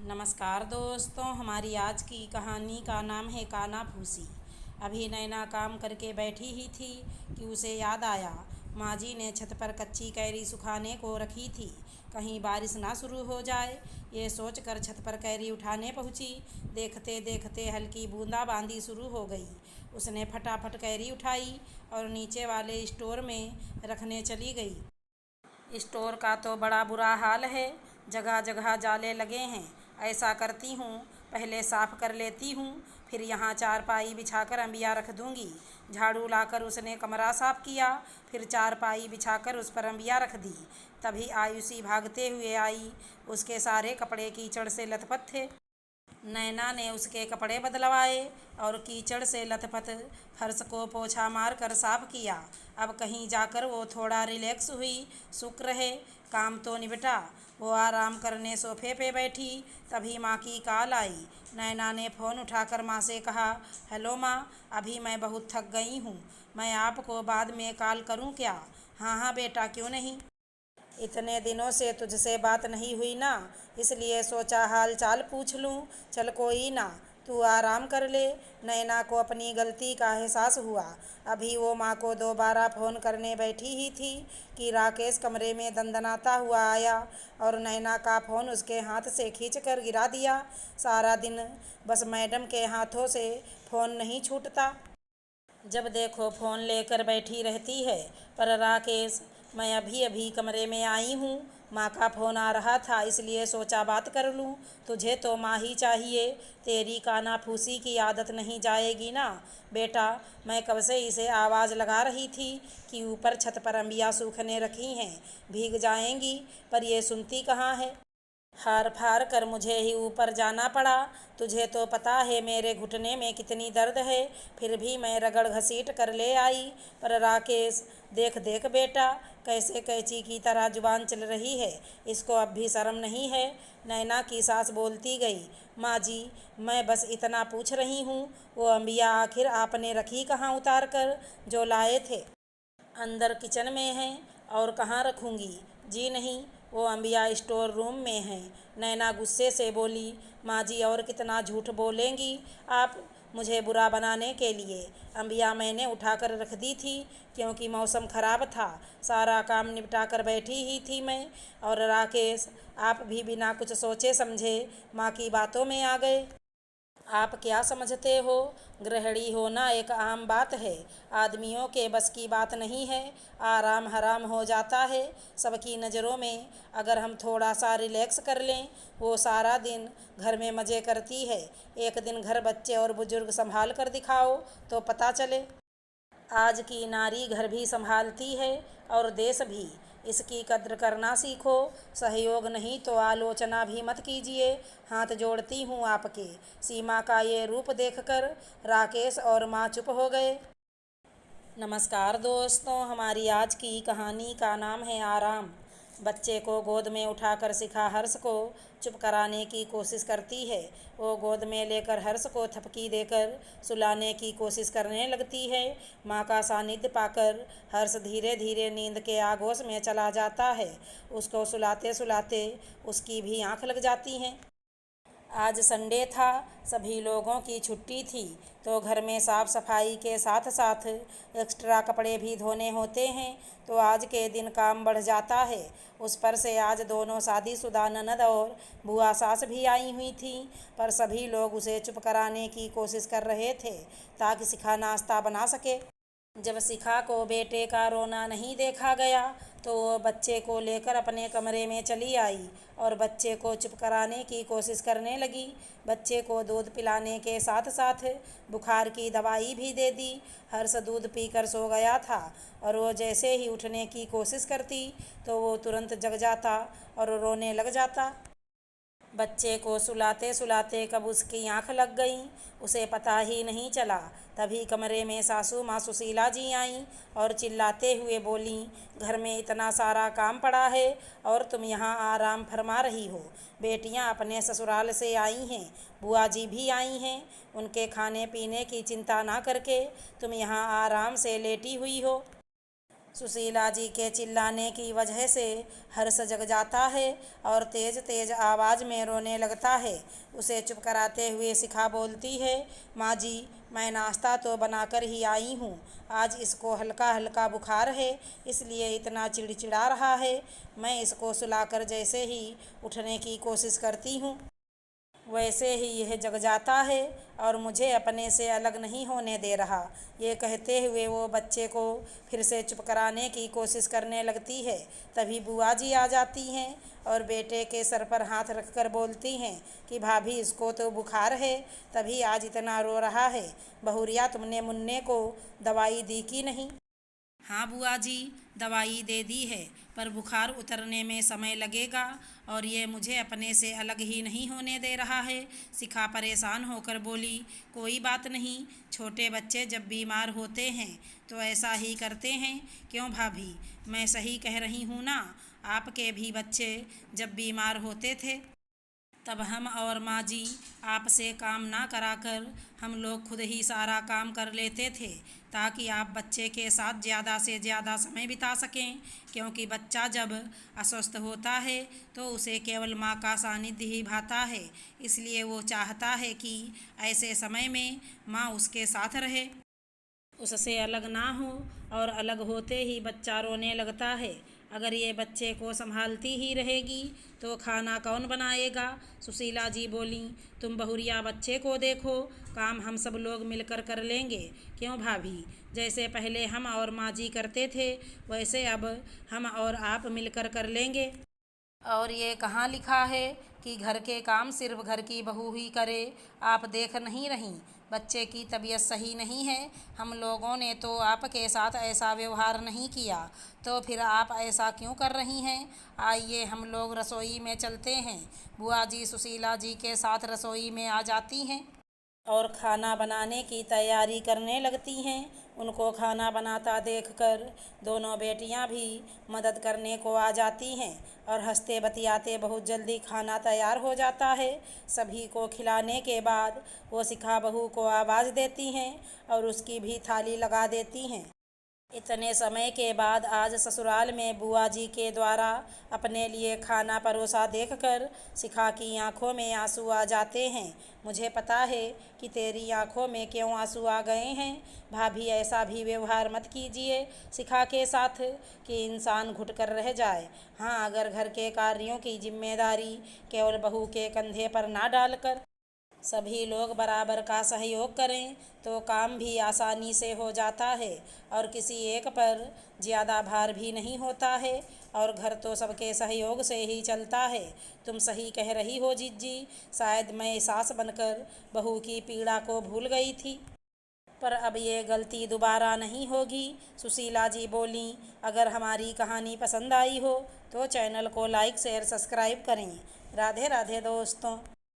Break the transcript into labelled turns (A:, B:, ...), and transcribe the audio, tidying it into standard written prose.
A: नमस्कार दोस्तों, हमारी आज की कहानी का नाम है काना फूसी। अभी नैना काम करके बैठी ही थी कि उसे याद आया, माँ जी ने छत पर कच्ची कैरी सुखाने को रखी थी। कहीं बारिश ना शुरू हो जाए, ये सोचकर छत पर कैरी उठाने पहुंची। देखते देखते हल्की बूंदाबांदी शुरू हो गई। उसने फटाफट कैरी उठाई और नीचे वाले स्टोर में रखने चली गई। स्टोर का तो बड़ा बुरा हाल है, जगह जगह जाले लगे हैं। ऐसा करती हूँ, पहले साफ़ कर लेती हूँ, फिर यहाँ चारपाई बिछाकर अंबिया रख दूँगी। झाड़ू लाकर उसने कमरा साफ़ किया, फिर चारपाई बिछाकर उस पर अंबिया रख दी। तभी आयुषी भागते हुए आई। उसके सारे कपड़े कीचड़ से लथपथ थे। नैना ने उसके कपड़े बदलवाए और कीचड़ से लथपथ फर्श को पोछा मार कर साफ किया। अब कहीं जाकर वो थोड़ा रिलैक्स हुई। शुक्र है, काम तो निपटा। वो आराम करने सोफे पे बैठी, तभी माँ की कॉल आई। नैना ने फ़ोन उठाकर माँ से कहा, हेलो माँ, अभी मैं बहुत थक गई हूँ, मैं आपको बाद में कॉल करूँ क्या? हाँ हाँ बेटा, क्यों नहीं। इतने दिनों से तुझसे बात नहीं हुई ना, इसलिए सोचा हाल चाल पूछ लूँ। चल कोई ना, तू आराम कर ले। नैना को अपनी गलती का एहसास हुआ। अभी वो माँ को दोबारा फ़ोन करने बैठी ही थी कि राकेश कमरे में दंदनाता हुआ आया और नैना का फ़ोन उसके हाथ से खींच कर गिरा दिया। सारा दिन बस मैडम के हाथों से फ़ोन नहीं छूटता। जब देखो फ़ोन लेकर बैठी रहती है। पर राकेश, मैं अभी अभी कमरे में आई हूँ, माँ का फ़ोन आ रहा था, इसलिए सोचा बात कर लूँ। तुझे तो माँ ही चाहिए, तेरी कानाफूसी की आदत नहीं जाएगी ना बेटा। मैं कब से इसे आवाज़ लगा रही थी कि ऊपर छत पर अंबिया सूखने रखी हैं, भीग जाएंगी, पर ये सुनती कहाँ है। हार फार कर मुझे ही ऊपर जाना पड़ा। तुझे तो पता है मेरे घुटने में कितनी दर्द है, फिर भी मैं रगड़ घसीट कर ले आई। पर राकेश, देख देख बेटा, कैसे कैंची की तरह जुबान चल रही है, इसको अब भी शर्म नहीं है। नैना की सास बोलती गई, माँ जी, मैं बस इतना पूछ रही हूँ, वो अंबिया आखिर आपने रखी कहाँ उतार कर, जो लाए थे? अंदर किचन में है, और कहाँ रखूँगी? जी नहीं, वो अंबिया स्टोर रूम में है। नैना गुस्से से बोली, माँ जी और कितना झूठ बोलेंगी आप मुझे बुरा बनाने के लिए। अंबिया मैंने उठाकर रख दी थी, क्योंकि मौसम ख़राब था। सारा काम निपटा कर बैठी ही थी मैं। और राकेश, आप भी बिना कुछ सोचे समझे माँ की बातों में आ गए। आप क्या समझते हो, गृहिणी होना एक आम बात है, आदमियों के बस की बात नहीं है। आराम हराम हो जाता है सबकी नज़रों में। अगर हम थोड़ा सा रिलैक्स कर लें, वो सारा दिन घर में मज़े करती है। एक दिन घर बच्चे और बुजुर्ग संभाल कर दिखाओ तो पता चले। आज की नारी घर भी संभालती है और देश भी। इसकी कद्र करना सीखो। सहयोग नहीं तो आलोचना भी मत कीजिए। हाथ जोड़ती हूँ आपके। सीमा का ये रूप देखकर राकेश और माँ चुप हो गए। नमस्कार दोस्तों, हमारी आज की कहानी का नाम है आराम। बच्चे को गोद में उठाकर शिखा हर्ष को चुप कराने की कोशिश करती है। वो गोद में लेकर हर्ष को थपकी देकर सुलाने की कोशिश करने लगती है। माँ का सानिध्य पाकर हर्ष धीरे धीरे नींद के आगोश में चला जाता है। उसको सुलाते सुलाते उसकी भी आँख लग जाती हैं। आज संडे था, सभी लोगों की छुट्टी थी, तो घर में साफ़ सफाई के साथ साथ एक्स्ट्रा कपड़े भी धोने होते हैं, तो आज के दिन काम बढ़ जाता है। उस पर से आज दोनों शादीशुदा ननद और बुआ सास भी आई हुई थीं, पर सभी लोग उसे चुप कराने की कोशिश कर रहे थे ताकि शिखा नाश्ता बना सके। जब शिखा को बेटे का रोना नहीं देखा गया, तो वो बच्चे को लेकर अपने कमरे में चली आई और बच्चे को चुप कराने की कोशिश करने लगी। बच्चे को दूध पिलाने के साथ साथ बुखार की दवाई भी दे दी। हर्ष दूध पीकर सो गया था और वो जैसे ही उठने की कोशिश करती तो वो तुरंत जग जाता और रोने लग जाता। बच्चे को सुलाते सुलाते कब उसकी आंख लग गई, उसे पता ही नहीं चला। तभी कमरे में सासू माँ सुशीला जी आईं और चिल्लाते हुए बोलीं, घर में इतना सारा काम पड़ा है और तुम यहाँ आराम फरमा रही हो। बेटियाँ अपने ससुराल से आई हैं, बुआ जी भी आई हैं, उनके खाने पीने की चिंता ना करके तुम यहाँ आराम से लेटी हुई हो। सुशीला जी के चिल्लाने की वजह से हर्ष जग जाता है और तेज तेज आवाज़ में रोने लगता है। उसे चुप कराते हुए शिखा बोलती है, माँ जी, मैं नाश्ता तो बनाकर ही आई हूँ। आज इसको हल्का हल्का बुखार है, इसलिए इतना चिड़चिड़ा रहा है। मैं इसको सुलाकर जैसे ही उठने की कोशिश करती हूँ, वैसे ही यह जग जाता है और मुझे अपने से अलग नहीं होने दे रहा। ये कहते हुए वो बच्चे को फिर से चुप कराने की कोशिश करने लगती है। तभी बुआ जी आ जाती हैं और बेटे के सर पर हाथ रखकर बोलती हैं कि भाभी, इसको तो बुखार है, तभी आज इतना रो रहा है। बहुरिया, तुमने मुन्ने को दवाई दी कि नहीं? हाँ बुआ जी, दवाई दे दी है, पर बुखार उतरने में समय लगेगा और ये मुझे अपने से अलग ही नहीं होने दे रहा है। शिखा परेशान होकर बोली, कोई बात नहीं, छोटे बच्चे जब बीमार होते हैं तो ऐसा ही करते हैं। क्यों भाभी, मैं सही कह रही हूँ ना? आपके भी बच्चे जब बीमार होते थे तब हम और माँ जी आपसे काम ना कराकर हम लोग खुद ही सारा काम कर लेते थे, ताकि आप बच्चे के साथ ज़्यादा से ज़्यादा समय बिता सकें। क्योंकि बच्चा जब अस्वस्थ होता है तो उसे केवल माँ का सानिध्य ही भाता है, इसलिए वो चाहता है कि ऐसे समय में माँ उसके साथ रहे, उससे अलग ना हो। और अलग होते ही बच्चा रोने लगता है। अगर ये बच्चे को संभालती ही रहेगी तो खाना कौन बनाएगा? सुशीला जी बोली, तुम बहुरिया बच्चे को देखो, काम हम सब लोग मिलकर कर लेंगे। क्यों भाभी, जैसे पहले हम और माँ जी करते थे वैसे अब हम और आप मिलकर कर लेंगे। और ये कहाँ लिखा है कि घर के काम सिर्फ घर की बहू ही करे? आप देख नहीं रहीं, बच्चे की तबीयत सही नहीं है। हम लोगों ने तो आपके साथ ऐसा व्यवहार नहीं किया, तो फिर आप ऐसा क्यों कर रही हैं? आइए हम लोग रसोई में चलते हैं। बुआ जी सुशीला जी के साथ रसोई में आ जाती हैं और खाना बनाने की तैयारी करने लगती हैं। उनको खाना बनाता देखकर दोनों बेटियां भी मदद करने को आ जाती हैं और हंसते बतियाते बहुत जल्दी खाना तैयार हो जाता है। सभी को खिलाने के बाद वो शिखा बहू को आवाज़ देती हैं और उसकी भी थाली लगा देती हैं। इतने समय के बाद आज ससुराल में बुआ जी के द्वारा अपने लिए खाना परोसा देखकर शिखा की आंखों में आंसू आ जाते हैं। मुझे पता है कि तेरी आंखों में क्यों आंसू आ गए हैं। भाभी, ऐसा भी व्यवहार मत कीजिए शिखा के साथ कि इंसान घुट कर रह जाए। हाँ, अगर घर के कार्यों की जिम्मेदारी केवल बहू के कंधे पर ना डालकर सभी लोग बराबर का सहयोग करें तो काम भी आसानी से हो जाता है और किसी एक पर ज़्यादा भार भी नहीं होता है और घर तो सबके सहयोग से ही चलता है। तुम सही कह रही हो जिज्जी, शायद मैं सास बनकर बहू की पीड़ा को भूल गई थी, पर अब ये गलती दोबारा नहीं होगी। सुशीला जी बोलीं, अगर हमारी कहानी पसंद आई हो तो चैनल को लाइक शेयर सब्सक्राइब करें। राधे राधे दोस्तों।